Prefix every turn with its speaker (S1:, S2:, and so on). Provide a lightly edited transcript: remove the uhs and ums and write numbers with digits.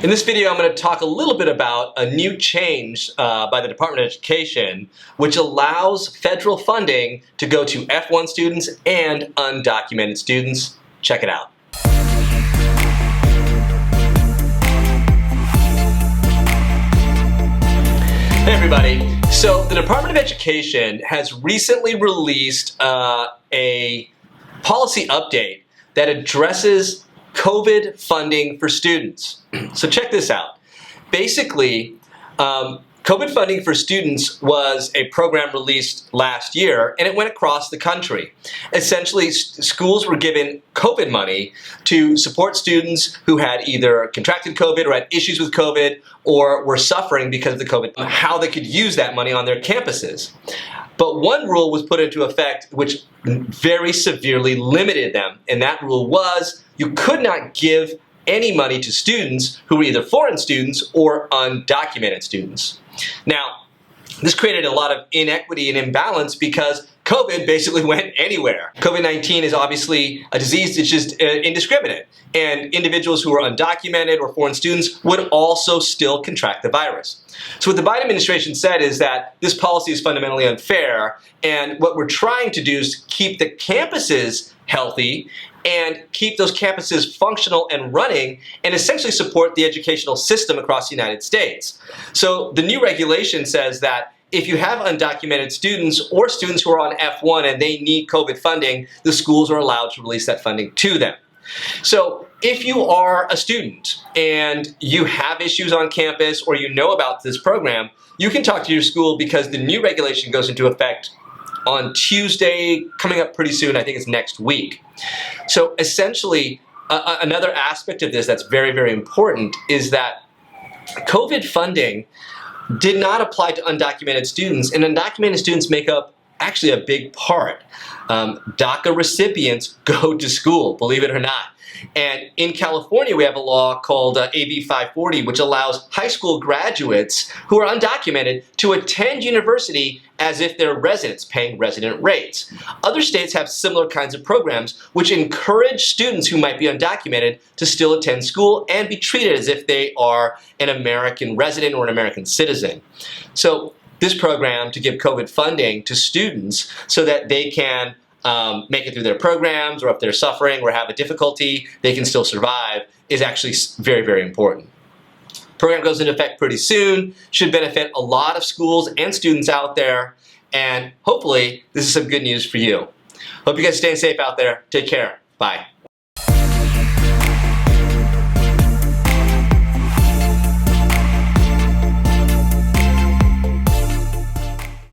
S1: In this video, I'm going to talk a little bit about a new change by the Department of Education, which allows federal funding to go to F1 students and undocumented students. Check it out. Hey everybody. So the Department of Education has recently released a policy update that addresses COVID funding for students. So check this out. Basically, COVID funding for students was a program released last year, and it went across the country. Essentially, schools were given COVID money to support students who had either contracted COVID or had issues with COVID or were suffering because of the COVID, how they could use that money on their campuses. But one rule was put into effect which very severely limited them, and that rule was you could not give any money to students who were either foreign students or undocumented students. Now, this created a lot of inequity and imbalance because COVID basically went anywhere. COVID-19 is obviously a disease that's just indiscriminate, and individuals who are undocumented or foreign students would also still contract the virus. So what the Biden administration said is that this policy is fundamentally unfair, and what we're trying to do is keep the campuses healthy and keep those campuses functional and running and essentially support the educational system across the United States. So the new regulation says that if you have undocumented students or students who are on F1 and they need COVID funding, the schools are allowed to release that funding to them. So if you are a student and you have issues on campus or you know about this program, you can talk to your school because the new regulation goes into effect on Tuesday, coming up pretty soon. I think it's next week. So essentially, another aspect of this that's very, very important is that COVID funding did not apply to undocumented students, and undocumented students make up actually a big part. DACA recipients go to school, believe it or not. And in California, we have a law called AB 540, which allows high school graduates who are undocumented to attend university as if they're residents, paying resident rates. Other states have similar kinds of programs which encourage students who might be undocumented to still attend school and be treated as if they are an American resident or an American citizen. So this program to give COVID funding to students so that they can make it through their programs, or if they're suffering or have a difficulty, they can still survive, is actually very, very important. The program goes into effect pretty soon, should benefit a lot of schools and students out there, and hopefully this is some good news for you. Hope you guys stay safe out there. Take care. Bye.